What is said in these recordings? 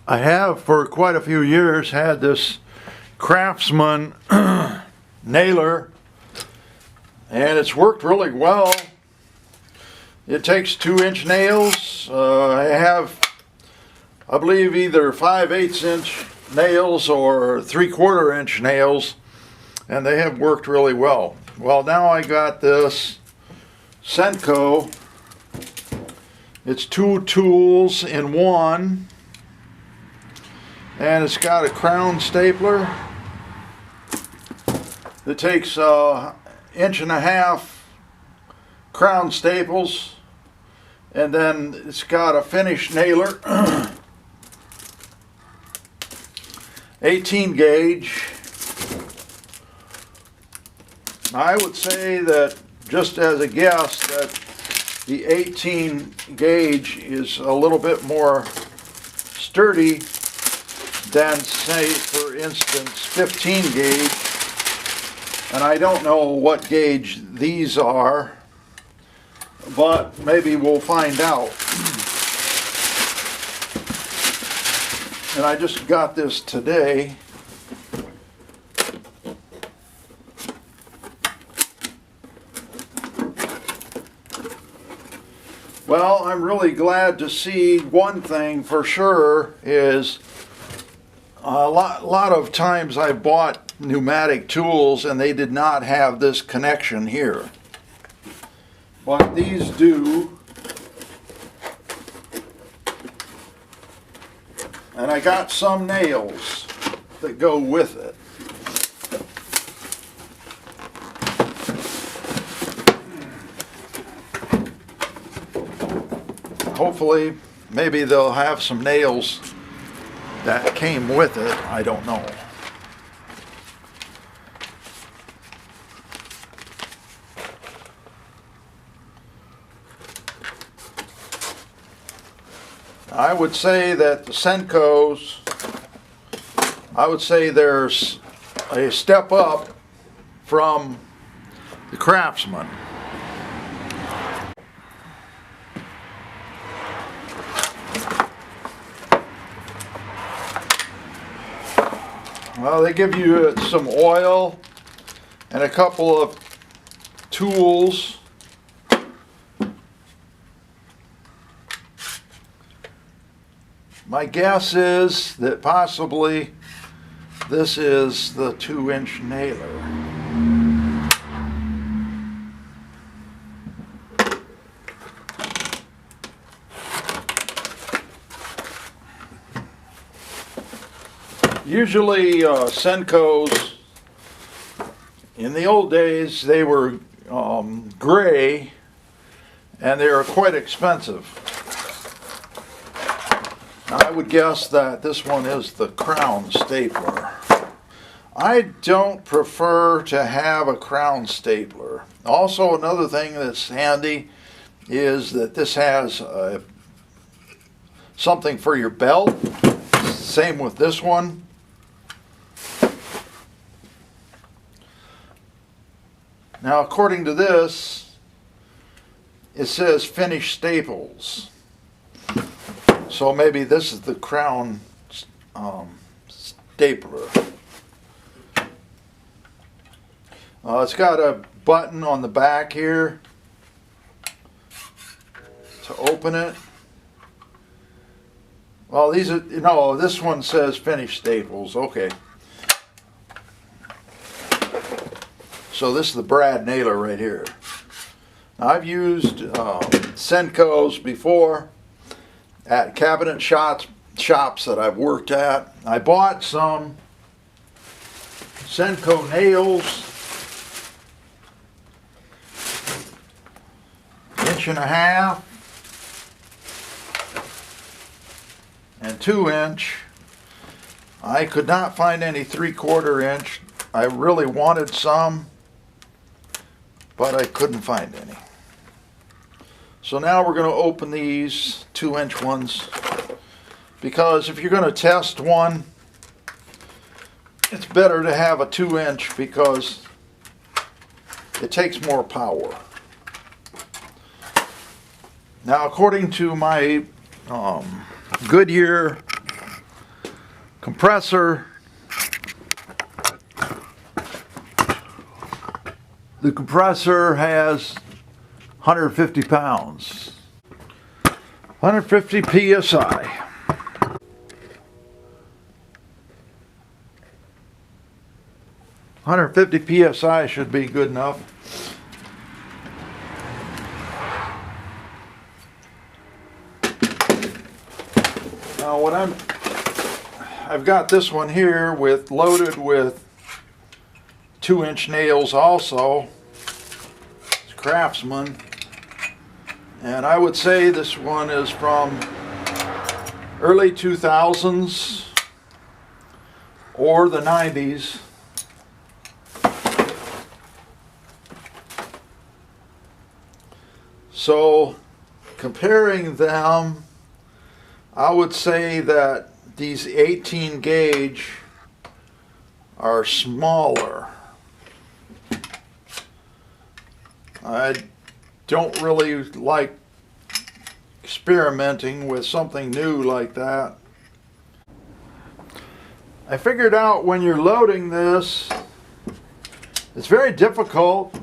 I have for quite a few years had this Craftsman nailer, and it's worked really well. It takes 2-inch nails. I have, I believe, either 5/8 inch nails or 3/4 inch nails, and they have worked really well. Well, now I got this Senco. It's 2 tools in one, and it's got a crown stapler that takes 1.5 inch crown staples, and then it's got a finish nailer, 18 gauge. I would say that, just as a guess, that the 18 gauge is a little bit more sturdy than, say, for instance, 15 gauge. And I don't know what gauge these are, but maybe we'll find out. And I just got this today. Well, I'm really glad to see one thing for sure is a lot of times I bought pneumatic tools and they did not have this connection here. But these do. And I got some nails that go with it. Hopefully, maybe they'll have some nails that came with it. I don't know. I would say that the Sencos, I would say there's a step up from the Craftsman. Well, they give you some oil and a couple of tools. My guess is that possibly this is the 2-inch nailer. Usually Sencos, in the old days, they were gray, and they were quite expensive. I would guess that this one is the crown stapler. I don't prefer to have a crown stapler. Also, another thing that's handy is that this has something for your belt. Same with this one. Now, according to this, it says finish staples. So maybe this is the crown stapler. It's got a button on the back here to open it. Well, these are, no, this one says finish staples. Okay. So this is the brad nailer right here. Now, I've used Sencos before at cabinet shops that I've worked at. I bought some Senco nails, 1.5 inch and 2-inch. I could not find any 3/4 inch. I really wanted some, but I couldn't find any. So now we're going to open these 2-inch ones, because if you're going to test one, it's better to have a 2-inch because it takes more power. Now, according to my Goodyear compressor. The compressor has 150 pounds, 150 psi. (150 psi) should be good enough. Now what I've got this one here loaded with 2-inch nails also. It's Craftsman. And I would say this one is from early 2000s or the 90s. So comparing them, I would say that these 18 gauge are smaller. I don't really like experimenting with something new like that. I figured out when you're loading this, it's very difficult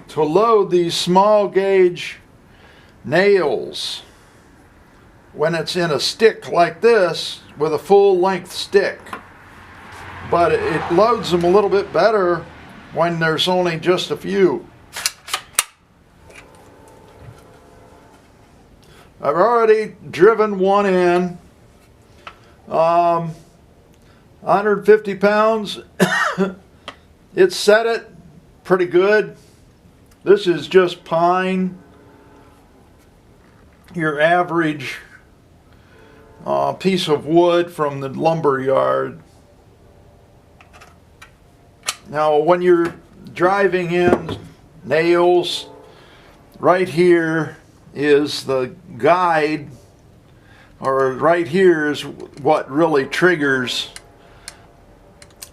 to load these small gauge nails when it's in a stick like this with a full length stick. But it loads them a little bit better when there's only just a few. I've already driven one in. 150 pounds. It set it pretty good. This is just pine, your average piece of wood from the lumber yard. Now when you're driving in nails, right here is the guide, or right here is what really triggers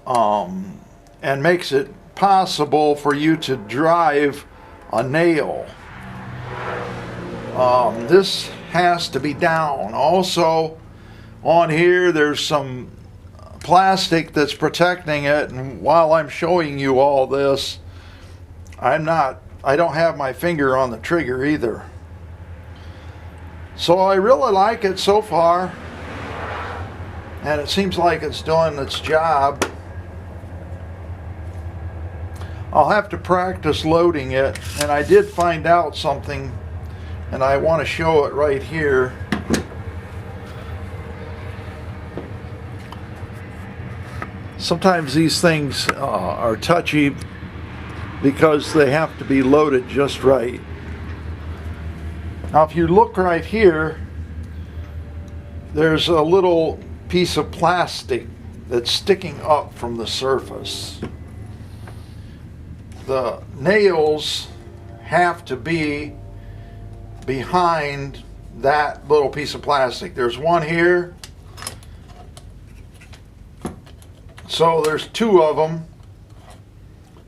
and makes it possible for you to drive a nail. This has to be down. Also on here there's some plastic that's protecting it, and while I'm showing you all this, I don't have my finger on the trigger either. So I really like it so far, and it seems like it's doing its job. I'll have to practice loading it, and I did find out something, and I want to show it right here. Sometimes these things are touchy because they have to be loaded just right. Now if you look right here, there's a little piece of plastic that's sticking up from the surface. The nails have to be behind that little piece of plastic. There's one here. So there's two of them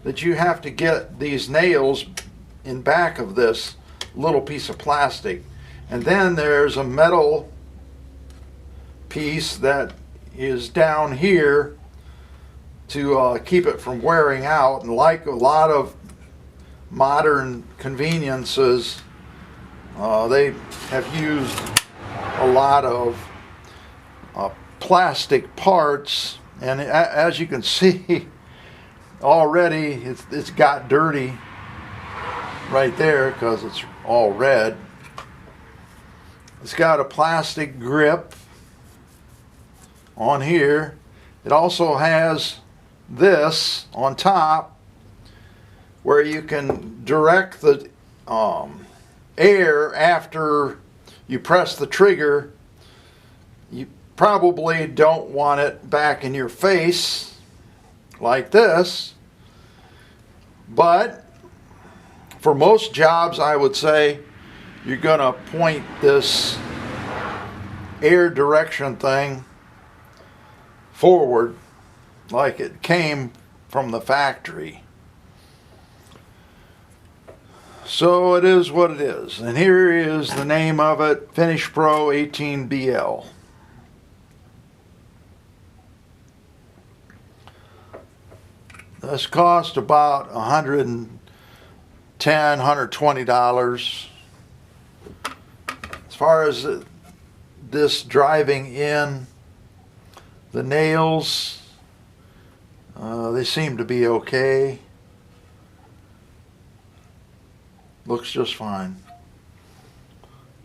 that you have to get these nails in back of this little piece of plastic. And then there's a metal piece that is down here to keep it from wearing out. And like a lot of modern conveniences, they have used a lot of plastic parts, and as you can see already, it's got dirty right there because it's all red. It's got a plastic grip on here. It also has this on top where you can direct the air after you press the trigger. You probably don't want it back in your face like this, but for most jobs I would say you're gonna point this air direction thing forward like it came from the factory. So it is what it is, and here is the name of it, Finish Pro 18BL. This cost about $110, $120. As far as this driving in, the nails, they seem to be okay. Looks just fine.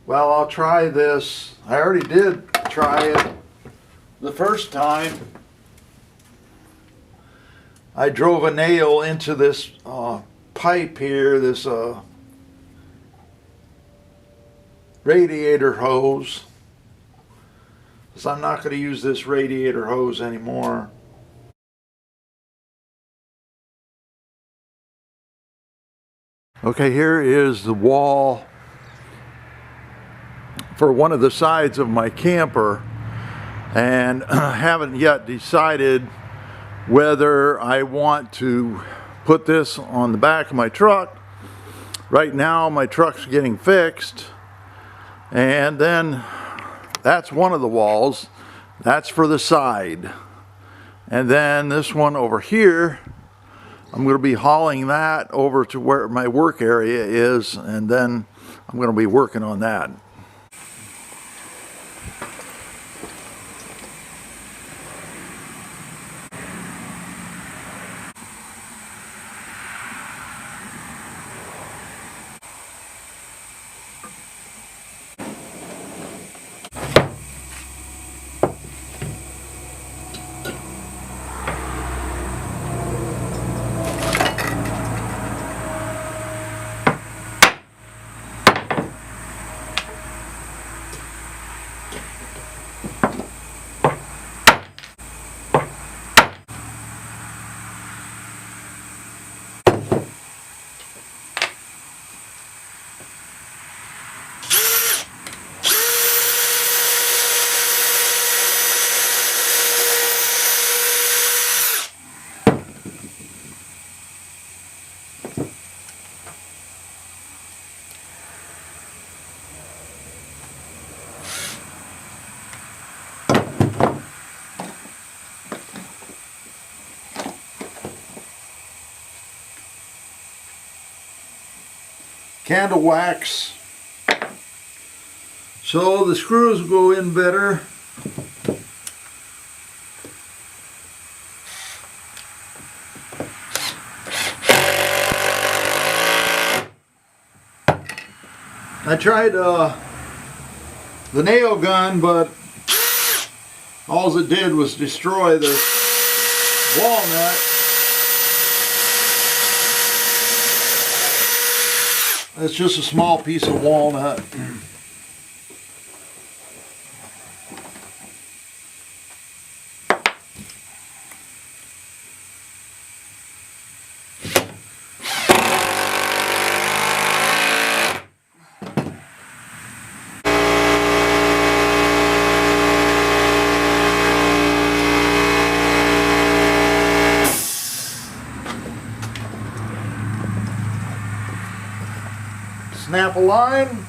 Well, I'll try this. I already did try it the first time. I drove a nail into this pipe here, this radiator hose. So I'm not going to use this radiator hose anymore. Okay, here is the wall for one of the sides of my camper, and I haven't yet decided whether I want to put this on the back of my truck. Right now my truck's getting fixed, and then that's one of the walls. That's for the side. And then this one over here, I'm going to be hauling that over to where my work area is, and then I'm going to be working on that. Candle wax, so the screws will go in better. I tried the nail gun, but all it did was destroy the walnut. It's just a small piece of walnut. Snap a line.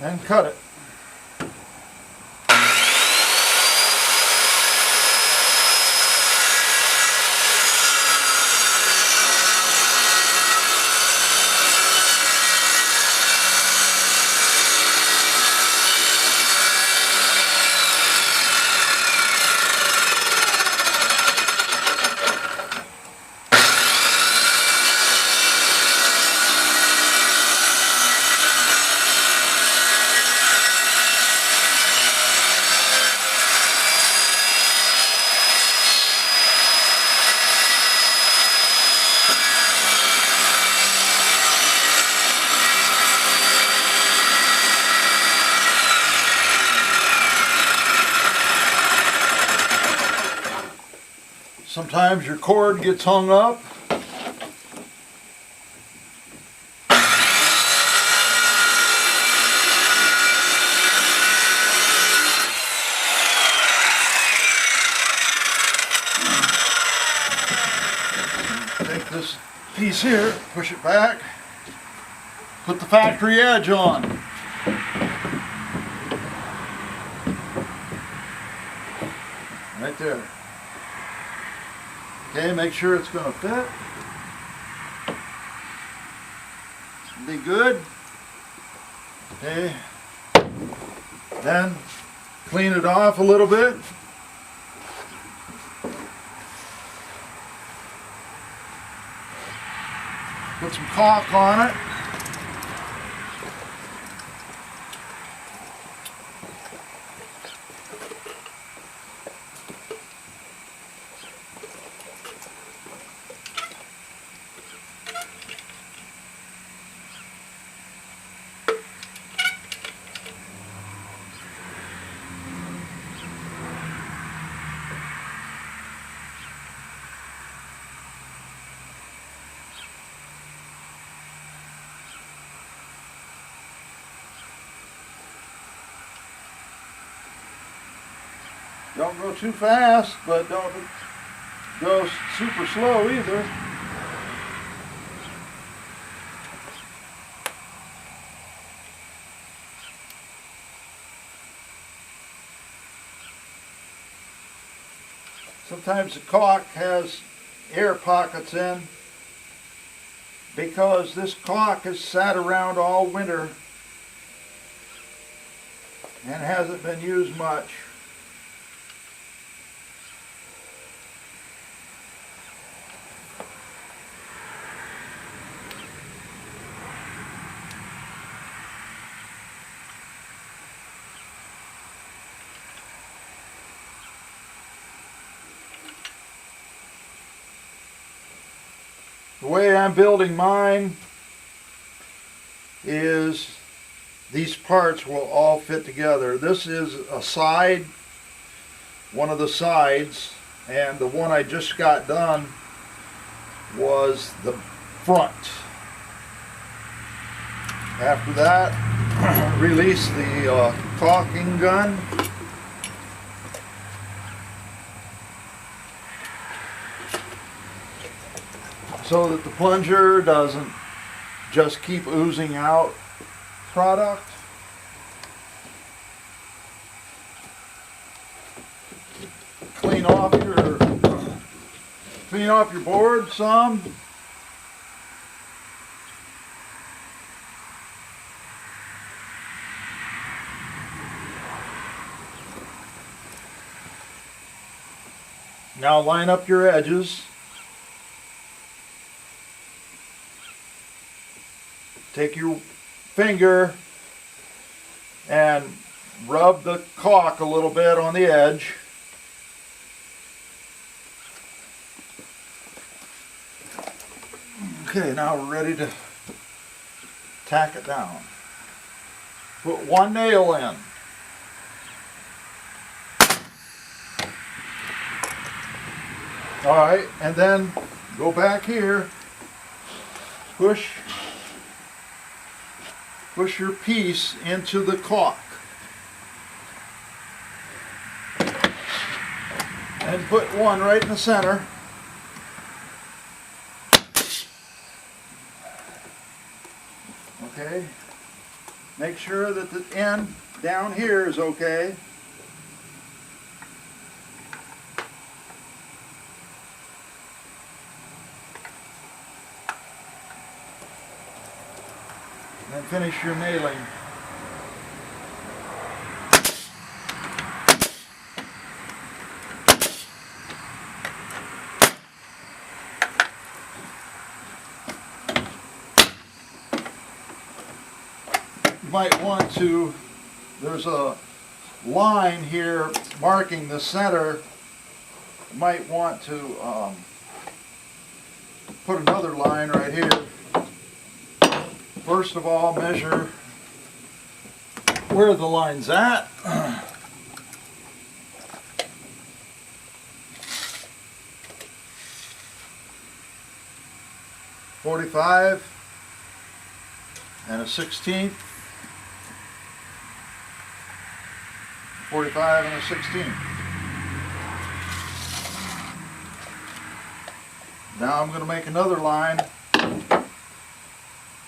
And cut it. Sometimes your cord gets hung up. Take this piece here, push it back, put the factory edge on. Right there. Okay, make sure it's going to fit. Be good. Okay. Then clean it off a little bit. Put some caulk on it. Don't go too fast, but don't go super slow either. Sometimes the caulk has air pockets in because this caulk has sat around all winter and hasn't been used much. The way I'm building mine is these parts will all fit together. This is a side, one of the sides, and the one I just got done was the front. After that, release the caulking gun. So that the plunger doesn't just keep oozing out product. Clean off your board some. Now line up your edges. Take your finger and rub the caulk a little bit on the edge. Okay, now we're ready to tack it down. Put one nail in. Alright, and then go back here, push your piece into the caulk and put one right in the center. Okay, make sure that the end down here is okay. And finish your nailing. You might want to, there's a line here marking the center. You might want to put another line right here. First of all, measure where the line's at. 45 and a 16th, 45 and a 16th. Now I'm going to make another line.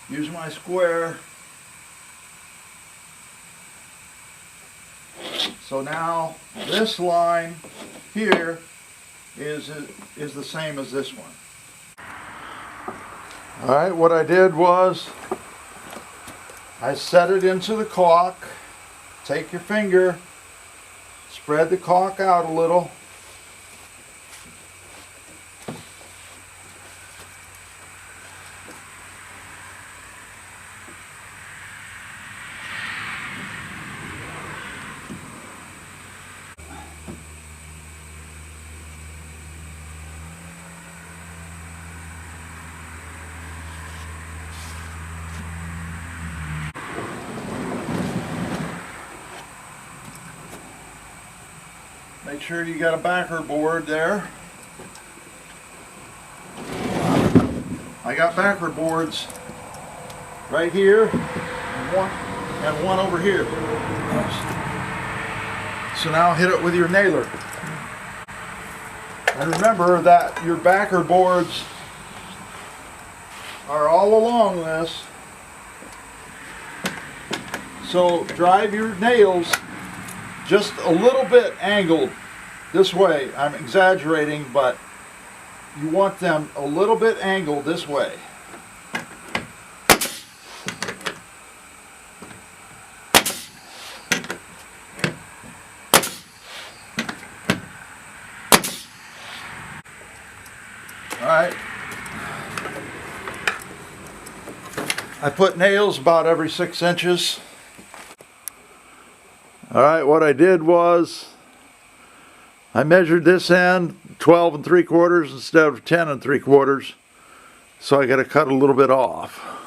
Use my square. So now this line here is the same as this one. Alright, what I did was I set it into the caulk. Take your finger, spread the caulk out a little. Make sure you got a backer board there. I got backer boards right here and one over here. So now hit it with your nailer. And remember that your backer boards are all along this. So drive your nails just a little bit angled this way. I'm exaggerating, but you want them a little bit angled this way. Alright. I put nails about every 6 inches. Alright, what I did was I measured this end 12 3/4 instead of 10 3/4, so I got to cut a little bit off.